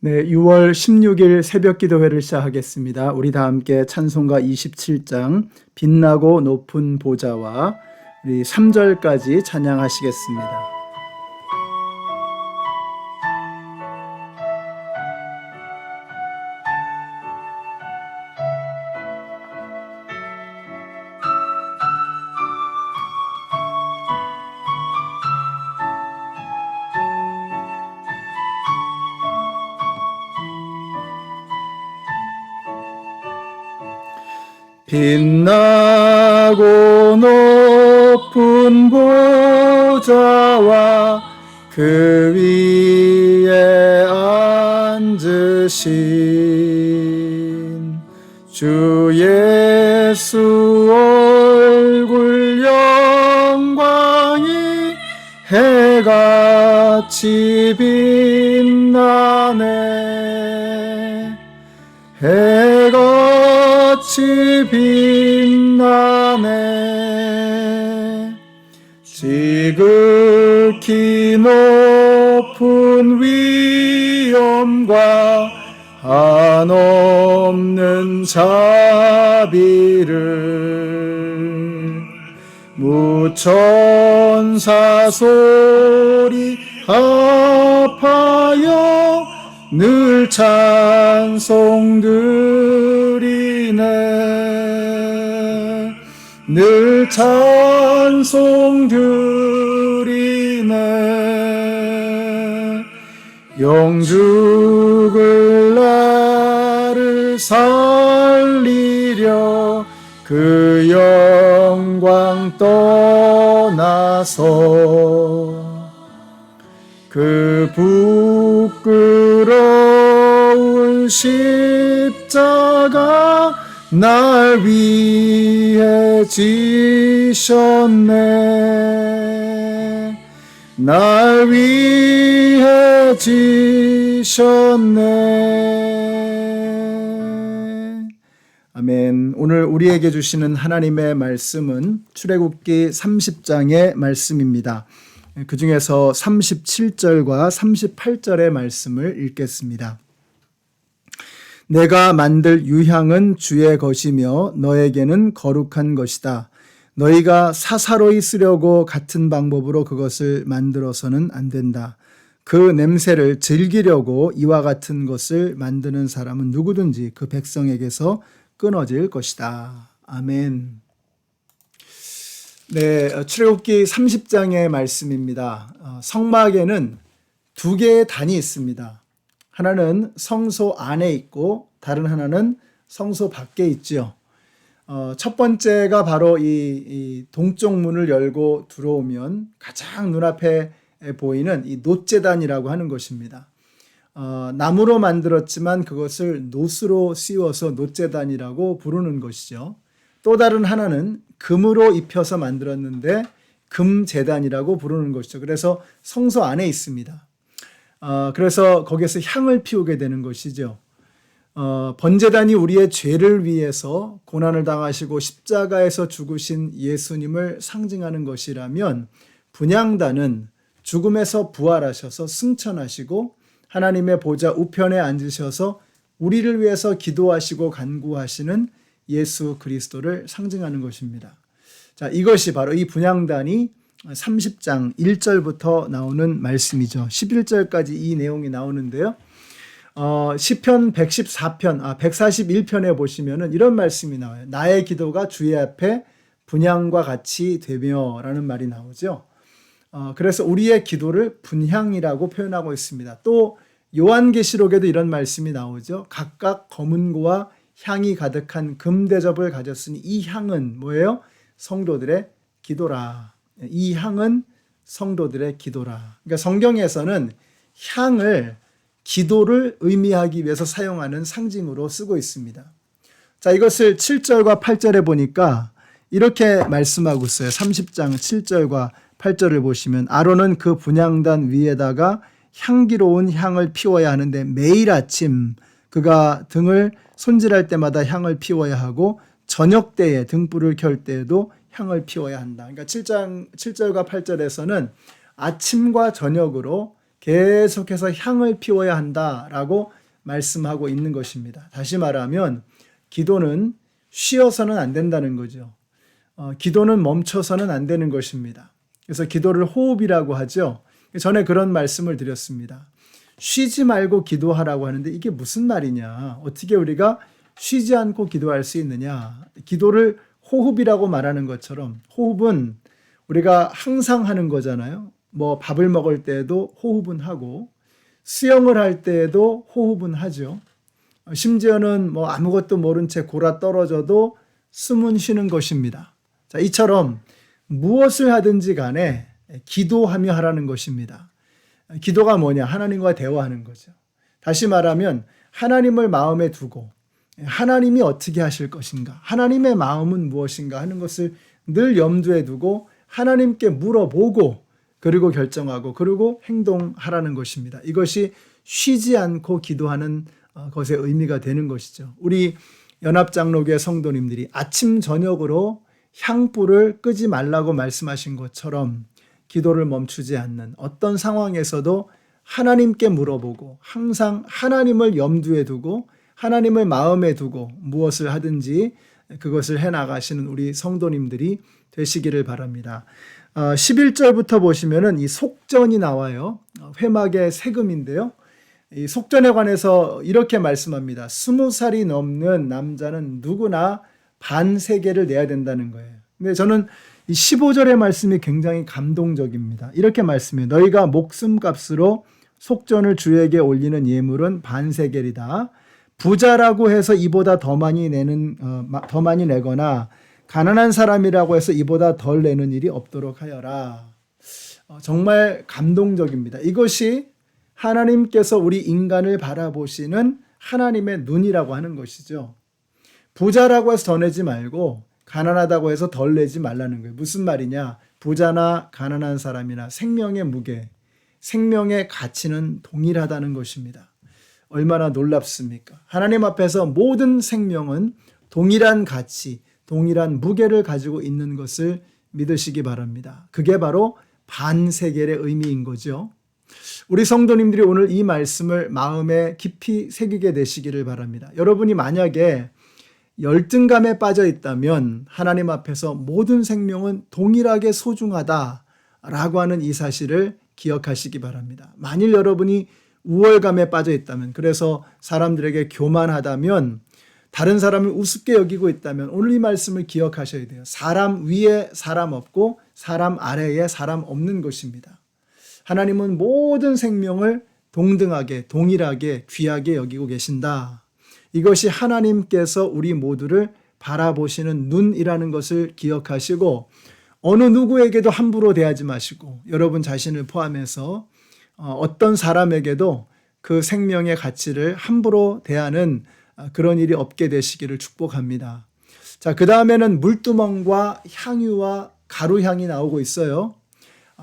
네, 6월 16일 새벽 기도회를 시작하겠습니다. 우리 다 함께 찬송가 27장 빛나고 높은 보좌와 우리 3절까지 찬양하시겠습니다. 빛나고 높은 보좌와 그 위에 앉으신 주 예수 얼굴 영광이 해같이 빛나네. 해같이 빛나네. 지극히 높은 위엄과 한없는 자비를 무천사 소리 합하여 늘 찬송드리네. 늘 찬송드리네. 영죽을 나를 살리려 그 영광 떠나서 그 부끄러운 십자가 날 위해 지셨네. 날 위해 지셨네. 아멘. 오늘 우리에게 주시는 하나님의 말씀은 출애굽기 30장의 말씀입니다. 그 중에서 37절과 38절의 말씀을 읽겠습니다. 내가 만들 유향은 주의 것이며 너에게는 거룩한 것이다. 너희가 사사로이 쓰려고 같은 방법으로 그것을 만들어서는 안 된다. 그 냄새를 즐기려고 이와 같은 것을 만드는 사람은 누구든지 그 백성에게서 끊어질 것이다. 아멘. 네, 출애굽기 30장의 말씀입니다. 성막에는 두 개의 단이 있습니다. 하나는 성소 안에 있고 다른 하나는 성소 밖에 있죠. 첫 번째가 바로 이 동쪽 문을 열고 들어오면 가장 눈앞에 보이는 이 놋제단이라고 하는 것입니다. 나무로 만들었지만 그것을 놋으로 씌워서 놋제단이라고 부르는 것이죠. 또 다른 하나는 금으로 입혀서 만들었는데 금제단이라고 부르는 것이죠. 그래서 성소 안에 있습니다. 그래서 거기에서 향을 피우게 되는 것이죠. 번제단이 우리의 죄를 위해서 고난을 당하시고 십자가에서 죽으신 예수님을 상징하는 것이라면 분향단은 죽음에서 부활하셔서 승천하시고 하나님의 보좌 우편에 앉으셔서 우리를 위해서 기도하시고 간구하시는 예수 그리스도를 상징하는 것입니다. 자, 이것이 바로 이 분향단이 30장 1절부터 나오는 말씀이죠. 11절까지 이 내용이 나오는데요. 시편 141편에 보시면은 이런 말씀이 나와요. 나의 기도가 주의 앞에 분향과 같이 되며 라는 말이 나오죠. 그래서 우리의 기도를 분향이라고 표현하고 있습니다. 또 요한계시록에도 이런 말씀이 나오죠. 각각 검은고와 향이 가득한 금대접을 가졌으니 이 향은 뭐예요? 성도들의 기도라. 이 향은 성도들의 기도라. 그러니까 성경에서는 향을 기도를 의미하기 위해서 사용하는 상징으로 쓰고 있습니다. 자, 이것을 7절과 8절에 보니까 이렇게 말씀하고 있어요. 30장 7절과 8절을 보시면 아론은 그 분향단 위에다가 향기로운 향을 피워야 하는데 매일 아침 그가 등을 손질할 때마다 향을 피워야 하고 저녁 때에 등불을 켤 때에도 향을 피워야 한다. 그러니까 7절과 8절에서는 아침과 저녁으로 계속해서 향을 피워야 한다라고 말씀하고 있는 것입니다. 다시 말하면 기도는 쉬어서는 안 된다는 거죠. 기도는 멈춰서는 안 되는 것입니다. 그래서 기도를 호흡이라고 하죠. 전에 그런 말씀을 드렸습니다. 쉬지 말고 기도하라고 하는데 이게 무슨 말이냐? 어떻게 우리가 쉬지 않고 기도할 수 있느냐? 기도를 호흡이라고 말하는 것처럼 호흡은 우리가 항상 하는 거잖아요. 뭐 밥을 먹을 때에도 호흡은 하고 수영을 할 때에도 호흡은 하죠. 심지어는 뭐 아무것도 모른 채 골아 떨어져도 숨은 쉬는 것입니다. 자, 이처럼 무엇을 하든지 간에 기도하며 하라는 것입니다. 기도가 뭐냐? 하나님과 대화하는 거죠. 다시 말하면 하나님을 마음에 두고 하나님이 어떻게 하실 것인가? 하나님의 마음은 무엇인가 하는 것을 늘 염두에 두고 하나님께 물어보고 그리고 결정하고 그리고 행동하라는 것입니다. 이것이 쉬지 않고 기도하는 것의 의미가 되는 것이죠. 우리 연합장로교회 성도님들이 아침 저녁으로 향불을 끄지 말라고 말씀하신 것처럼 기도를 멈추지 않는 어떤 상황에서도 하나님께 물어보고 항상 하나님을 염두에 두고 하나님을 마음에 두고 무엇을 하든지 그것을 해나가시는 우리 성도님들이 되시기를 바랍니다. 11절부터 보시면은 이 속전이 나와요. 회막의 세금인데요. 이 속전에 관해서 이렇게 말씀합니다. 20살이 넘는 남자는 누구나 반세겔을 내야 된다는 거예요. 근데 저는 이 15절의 말씀이 굉장히 감동적입니다. 이렇게 말씀해요. 너희가 목숨값으로 속전을 주에게 올리는 예물은 반세겔이다. 부자라고 해서 이보다 더 많이 내거나 가난한 사람이라고 해서 이보다 덜 내는 일이 없도록 하여라. 정말 감동적입니다. 이것이 하나님께서 우리 인간을 바라보시는 하나님의 눈이라고 하는 것이죠. 부자라고 해서 더 내지 말고 가난하다고 해서 덜 내지 말라는 거예요. 무슨 말이냐? 부자나 가난한 사람이나 생명의 무게, 생명의 가치는 동일하다는 것입니다. 얼마나 놀랍습니까? 하나님 앞에서 모든 생명은 동일한 가치, 동일한 무게를 가지고 있는 것을 믿으시기 바랍니다. 그게 바로 반세겔의 의미인 거죠. 우리 성도님들이 오늘 이 말씀을 마음에 깊이 새기게 되시기를 바랍니다. 여러분이 만약에 열등감에 빠져 있다면 하나님 앞에서 모든 생명은 동일하게 소중하다라고 하는 이 사실을 기억하시기 바랍니다. 만일 여러분이 우월감에 빠져 있다면, 그래서 사람들에게 교만하다면, 다른 사람을 우습게 여기고 있다면 오늘 이 말씀을 기억하셔야 돼요. 사람 위에 사람 없고 사람 아래에 사람 없는 것입니다. 하나님은 모든 생명을 동등하게, 동일하게, 귀하게 여기고 계신다. 이것이 하나님께서 우리 모두를 바라보시는 눈이라는 것을 기억하시고 어느 누구에게도 함부로 대하지 마시고 여러분 자신을 포함해서 어떤 사람에게도 그 생명의 가치를 함부로 대하는 그런 일이 없게 되시기를 축복합니다. 자, 그 다음에는 물두멍과 향유와 가루향이 나오고 있어요.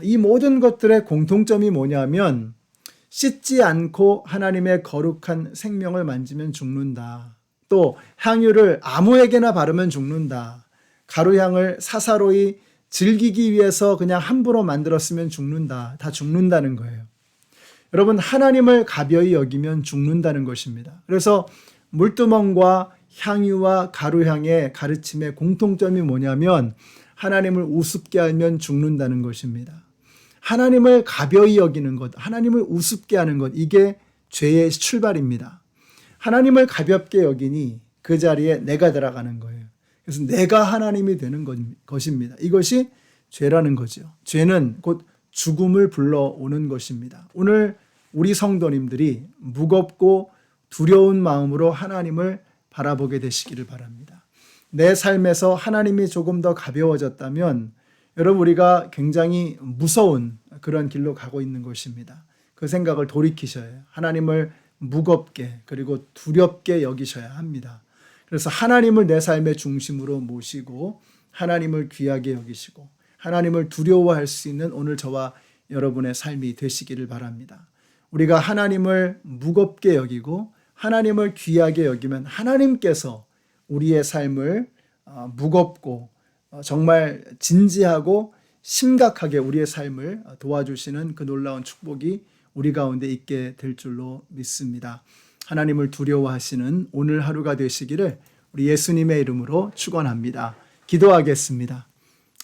이 모든 것들의 공통점이 뭐냐면 씻지 않고 하나님의 거룩한 생명을 만지면 죽는다. 또 향유를 아무에게나 바르면 죽는다. 가루향을 사사로이 즐기기 위해서 그냥 함부로 만들었으면 죽는다. 다 죽는다는 거예요. 여러분, 하나님을 가벼이 여기면 죽는다는 것입니다. 그래서 물두멍과 향유와 가루향의 가르침의 공통점이 뭐냐면 하나님을 우습게 알면 죽는다는 것입니다. 하나님을 가벼이 여기는 것, 하나님을 우습게 하는 것, 이게 죄의 출발입니다. 하나님을 가볍게 여기니 그 자리에 내가 들어가는 거예요. 그래서 내가 하나님이 되는 것입니다. 이것이 죄라는 거죠. 죄는 곧 죽음을 불러오는 것입니다. 오늘 우리 성도님들이 무겁고 두려운 마음으로 하나님을 바라보게 되시기를 바랍니다. 내 삶에서 하나님이 조금 더 가벼워졌다면 여러분 우리가 굉장히 무서운 그런 길로 가고 있는 것입니다. 그 생각을 돌이키셔야 해요. 하나님을 무겁게 그리고 두렵게 여기셔야 합니다. 그래서 하나님을 내 삶의 중심으로 모시고 하나님을 귀하게 여기시고 하나님을 두려워할 수 있는 오늘 저와 여러분의 삶이 되시기를 바랍니다. 우리가 하나님을 무겁게 여기고 하나님을 귀하게 여기면 하나님께서 우리의 삶을 무겁고 정말 진지하고 심각하게 우리의 삶을 도와주시는 그 놀라운 축복이 우리 가운데 있게 될 줄로 믿습니다. 하나님을 두려워하시는 오늘 하루가 되시기를 우리 예수님의 이름으로 축원합니다. 기도하겠습니다.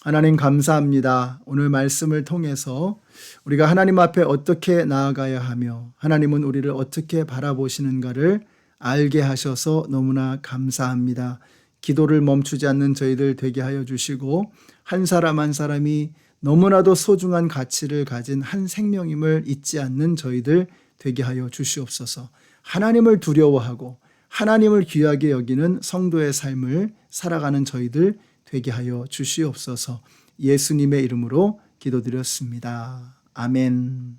하나님 감사합니다. 오늘 말씀을 통해서 우리가 하나님 앞에 어떻게 나아가야 하며 하나님은 우리를 어떻게 바라보시는가를 알게 하셔서 너무나 감사합니다. 기도를 멈추지 않는 저희들 되게 하여 주시고 한 사람 한 사람이 너무나도 소중한 가치를 가진 한 생명임을 잊지 않는 저희들 되게 하여 주시옵소서. 하나님을 두려워하고 하나님을 귀하게 여기는 성도의 삶을 살아가는 저희들 되게 하여 주시옵소서. 예수님의 이름으로 기도드렸습니다. 아멘.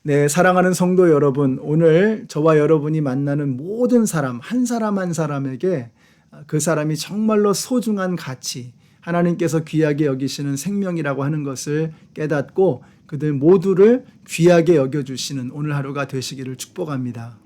네, 사랑하는 성도 여러분, 오늘 저와 여러분이 만나는 모든 사람 한 사람에게 그 사람이 정말로 소중한 가치, 하나님께서 귀하게 여기시는 생명이라고 하는 것을 깨닫고 그들 모두를 귀하게 여겨주시는 오늘 하루가 되시기를 축복합니다.